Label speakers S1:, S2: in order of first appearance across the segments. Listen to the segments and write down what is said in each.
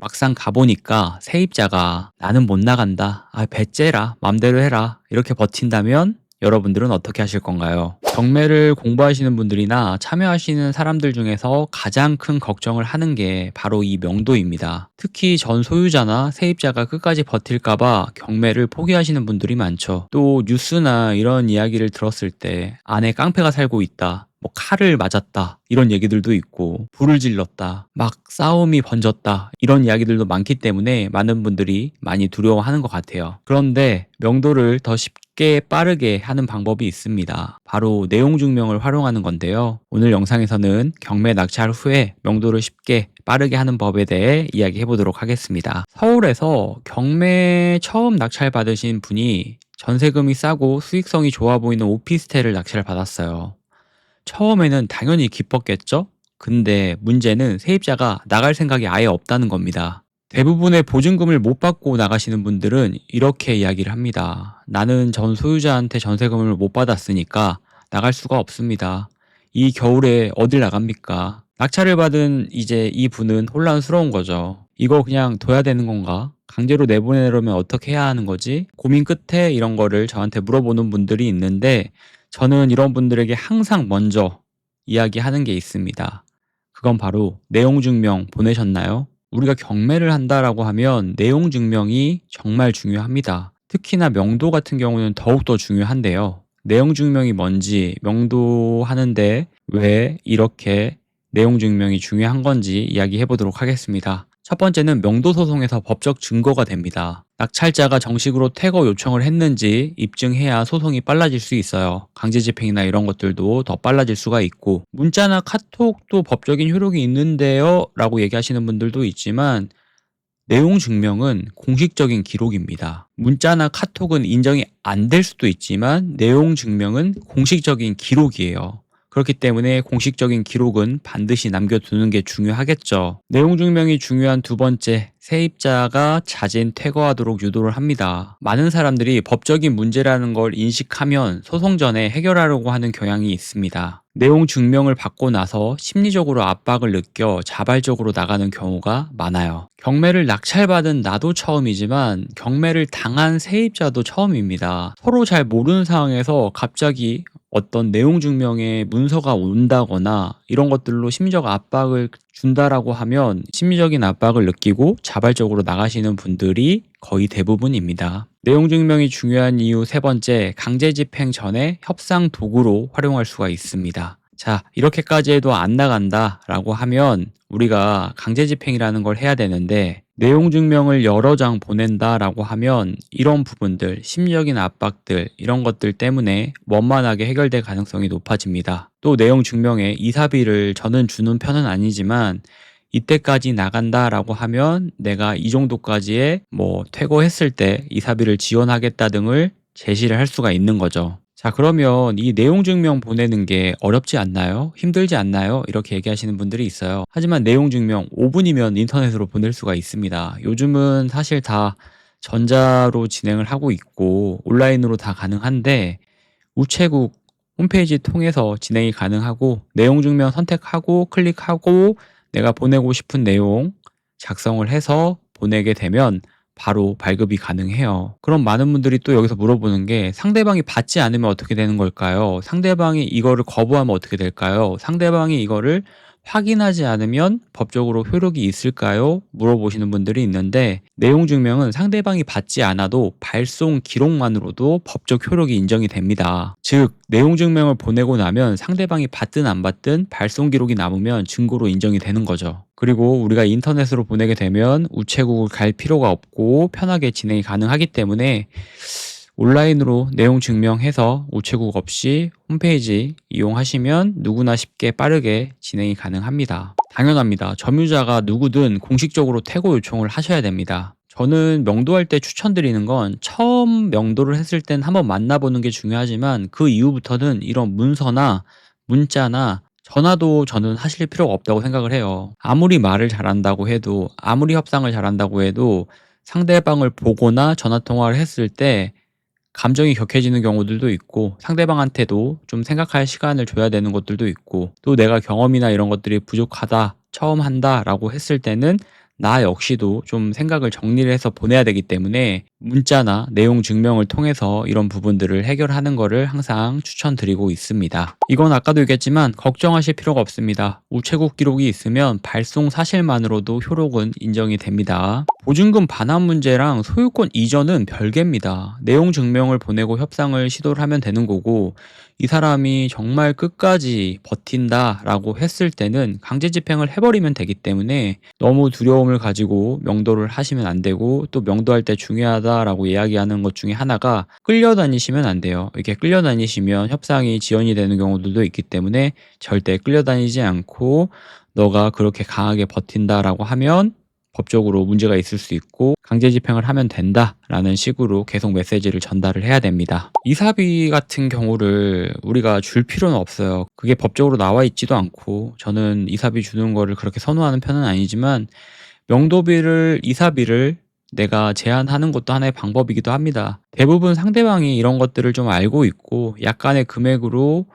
S1: 막상 가보니까 세입자가 나는 못 나간다. 배째라. 맘대로 해라. 이렇게 버틴다면 여러분들은 어떻게 하실 건가요? 경매를 공부하시는 분들이나 참여하시는 사람들 중에서 가장 큰 걱정을 하는 게 바로 이 명도입니다. 특히 전 소유자나 세입자가 끝까지 버틸까봐 경매를 포기하시는 분들이 많죠. 또 뉴스나 이런 이야기를 들었을 때 안에 깡패가 살고 있다. 뭐 칼을 맞았다 이런 얘기들도 있고 불을 질렀다 막 싸움이 번졌다 이런 이야기들도 많기 때문에 많은 분들이 많이 두려워하는 것 같아요. 그런데 명도를 더 쉽게 빠르게 하는 방법이 있습니다. 바로 내용 증명을 활용하는 건데요. 오늘 영상에서는 경매 낙찰 후에 명도를 쉽게 빠르게 하는 법에 대해 이야기해 보도록 하겠습니다. 서울에서 경매 처음 낙찰 받으신 분이 전세금이 싸고 수익성이 좋아 보이는 오피스텔을 낙찰 받았어요. 처음에는 당연히 기뻤겠죠? 근데 문제는 세입자가 나갈 생각이 아예 없다는 겁니다. 대부분의 보증금을 못 받고 나가시는 분들은 이렇게 이야기를 합니다. 나는 전 소유자한테 전세금을 못 받았으니까 나갈 수가 없습니다. 이 겨울에 어딜 나갑니까? 낙찰을 받은 이제 이 분은 혼란스러운 거죠. 이거 그냥 둬야 되는 건가? 강제로 내보내려면 어떻게 해야 하는 거지? 고민 끝에 이런 거를 저한테 물어보는 분들이 있는데 저는 이런 분들에게 항상 먼저 이야기하는 게 있습니다. 그건 바로 내용 증명 보내셨나요? 우리가 경매를 한다라고 하면 내용 증명이 정말 중요합니다. 특히나 명도 같은 경우는 더욱더 중요한데요. 내용 증명이 뭔지, 명도하는데 왜 이렇게 내용 증명이 중요한 건지 이야기해 보도록 하겠습니다. 첫 번째는 명도 소송에서 법적 증거가 됩니다. 낙찰자가 정식으로 퇴거 요청을 했는지 입증해야 소송이 빨라질 수 있어요. 강제집행이나 이런 것들도 더 빨라질 수가 있고 문자나 카톡도 법적인 효력이 있는데요 라고 얘기하시는 분들도 있지만 내용 증명은 공식적인 기록입니다. 문자나 카톡은 인정이 안 될 수도 있지만 내용 증명은 공식적인 기록이에요. 그렇기 때문에 공식적인 기록은 반드시 남겨두는 게 중요하겠죠. 내용 증명이 중요한 두 번째, 세입자가 자진 퇴거하도록 유도를 합니다. 많은 사람들이 법적인 문제라는 걸 인식하면 소송 전에 해결하려고 하는 경향이 있습니다. 내용 증명을 받고 나서 심리적으로 압박을 느껴 자발적으로 나가는 경우가 많아요. 경매를 낙찰받은 나도 처음이지만 경매를 당한 세입자도 처음입니다. 서로 잘 모르는 상황에서 갑자기 어떤 내용 증명의 문서가 온다거나 이런 것들로 심리적 압박을 준다라고 하면 심리적인 압박을 느끼고 자발적으로 나가시는 분들이 거의 대부분입니다. 내용 증명이 중요한 이유 세 번째, 강제 집행 전에 협상 도구로 활용할 수가 있습니다. 자, 이렇게까지 해도 안 나간다라고 하면 우리가 강제 집행이라는 걸 해야 되는데 내용 증명을 여러 장 보낸다라고 하면 이런 부분들, 심리적인 압박들 이런 것들 때문에 원만하게 해결될 가능성이 높아집니다. 또 내용 증명에 이사비를 저는 주는 편은 아니지만 이때까지 나간다라고 하면 내가 이 정도까지의 퇴거했을 때 이사비를 지원하겠다 등을 제시를 할 수가 있는 거죠. 자, 그러면 이 내용 증명 보내는 게 어렵지 않나요? 힘들지 않나요? 이렇게 얘기하시는 분들이 있어요. 하지만 내용 증명 5분이면 인터넷으로 보낼 수가 있습니다. 요즘은 사실 다 전자로 진행을 하고 있고 온라인으로 다 가능한데 우체국 홈페이지 통해서 진행이 가능하고 내용 증명 선택하고 클릭하고 내가 보내고 싶은 내용 작성을 해서 보내게 되면 바로 발급이 가능해요. 그럼 많은 분들이 또 여기서 물어보는 게 상대방이 받지 않으면 어떻게 되는 걸까요? 상대방이 이거를 거부하면 어떻게 될까요? 상대방이 이거를 확인하지 않으면 법적으로 효력이 있을까요? 물어보시는 분들이 있는데 내용 증명은 상대방이 받지 않아도 발송 기록만으로도 법적 효력이 인정이 됩니다. 즉 내용 증명을 보내고 나면 상대방이 받든 안 받든 발송 기록이 남으면 증거로 인정이 되는 거죠. 그리고 우리가 인터넷으로 보내게 되면 우체국을 갈 필요가 없고 편하게 진행이 가능하기 때문에 온라인으로 내용 증명해서 우체국 없이 홈페이지 이용하시면 누구나 쉽게 빠르게 진행이 가능합니다. 당연합니다. 점유자가 누구든 공식적으로 퇴거 요청을 하셔야 됩니다. 저는 명도할 때 추천드리는 건 처음 명도를 했을 땐 한번 만나보는 게 중요하지만 그 이후부터는 이런 문서나 문자나 전화도 저는 하실 필요가 없다고 생각을 해요. 아무리 말을 잘한다고 해도 아무리 협상을 잘한다고 해도 상대방을 보거나 전화통화를 했을 때 감정이 격해지는 경우들도 있고 상대방한테도 좀 생각할 시간을 줘야 되는 것들도 있고 또 내가 경험이나 이런 것들이 부족하다 처음 한다라고 했을 때는 나 역시도 좀 생각을 정리를 해서 보내야 되기 때문에 문자나 내용 증명을 통해서 이런 부분들을 해결하는 거를 항상 추천드리고 있습니다. 이건 아까도 얘기했지만 걱정하실 필요가 없습니다. 우체국 기록이 있으면 발송 사실만으로도 효력은 인정이 됩니다. 보증금 반환 문제랑 소유권 이전은 별개입니다. 내용 증명을 보내고 협상을 시도를 하면 되는 거고, 이 사람이 정말 끝까지 버틴다라고 했을 때는 강제 집행을 해버리면 되기 때문에 너무 두려움을 가지고 명도를 하시면 안 되고, 또 명도할 때 중요하다라고 이야기하는 것 중에 하나가 끌려다니시면 안 돼요. 이렇게 끌려다니시면 협상이 지연이 되는 경우들도 있기 때문에 절대 끌려다니지 않고, 너가 그렇게 강하게 버틴다라고 하면 법적으로 문제가 있을 수 있고 강제 집행을 하면 된다라는 식으로 계속 메시지를 전달을 해야 됩니다. 이사비 같은 경우를 우리가 줄 필요는 없어요. 그게 법적으로 나와 있지도 않고, 저는 이사비 주는 거를 그렇게 선호하는 편은 아니지만 명도비를, 이사비를 내가 제한하는 것도 하나의 방법이기도 합니다. 대부분 상대방이 이런 것들을 좀 알고 있고 약간의 금액으로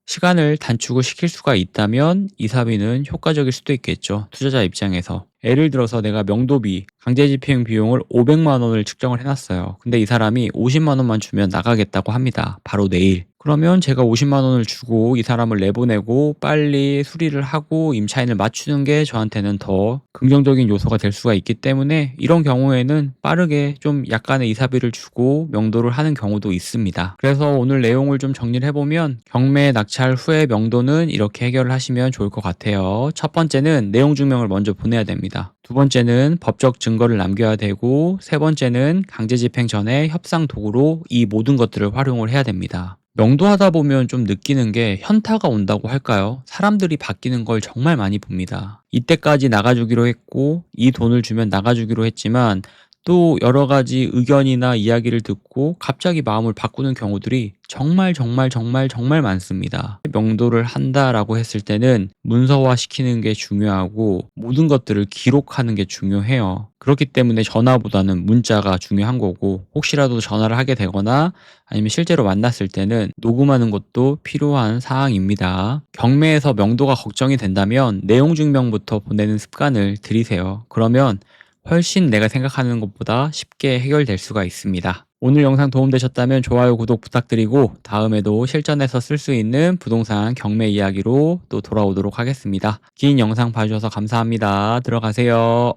S1: 시간을 단축을 시킬 수가 있다면 이사비는 효과적일 수도 있겠죠. 투자자 입장에서. 예를 들어서 내가 명도비, 강제집행 비용을 500만 원을 측정을 해놨어요. 근데 이 사람이 50만 원만 주면 나가겠다고 합니다. 바로 내일. 그러면 제가 50만 원을 주고 이 사람을 내보내고 빨리 수리를 하고 임차인을 맞추는 게 저한테는 더 긍정적인 요소가 될 수가 있기 때문에 이런 경우에는 빠르게 좀 약간의 이사비를 주고 명도를 하는 경우도 있습니다. 그래서 오늘 내용을 좀 정리를 해보면 경매 낙찰 후에 명도는 이렇게 해결을 하시면 좋을 것 같아요. 첫 번째는 내용 증명을 먼저 보내야 됩니다. 두 번째는 법적 증거를 남겨야 되고, 세 번째는 강제 집행 전에 협상 도구로 이 모든 것들을 활용을 해야 됩니다. 명도하다 보면 좀 느끼는 게 현타가 온다고 할까요? 사람들이 바뀌는 걸 정말 많이 봅니다. 이때까지 나가주기로 했고 이 돈을 주면 나가주기로 했지만 또 여러 가지 의견이나 이야기를 듣고 갑자기 마음을 바꾸는 경우들이 정말 정말 정말 정말 많습니다. 명도를 한다라고 했을 때는 문서화시키는 게 중요하고 모든 것들을 기록하는 게 중요해요. 그렇기 때문에 전화보다는 문자가 중요한 거고, 혹시라도 전화를 하게 되거나 아니면 실제로 만났을 때는 녹음하는 것도 필요한 사항입니다. 경매에서 명도가 걱정이 된다면 내용 증명부터 보내는 습관을 들이세요. 그러면 훨씬 내가 생각하는 것보다 쉽게 해결될 수가 있습니다. 오늘 영상 도움되셨다면 좋아요, 구독 부탁드리고 다음에도 실전에서 쓸 수 있는 부동산 경매 이야기로 또 돌아오도록 하겠습니다. 긴 영상 봐주셔서 감사합니다. 들어가세요.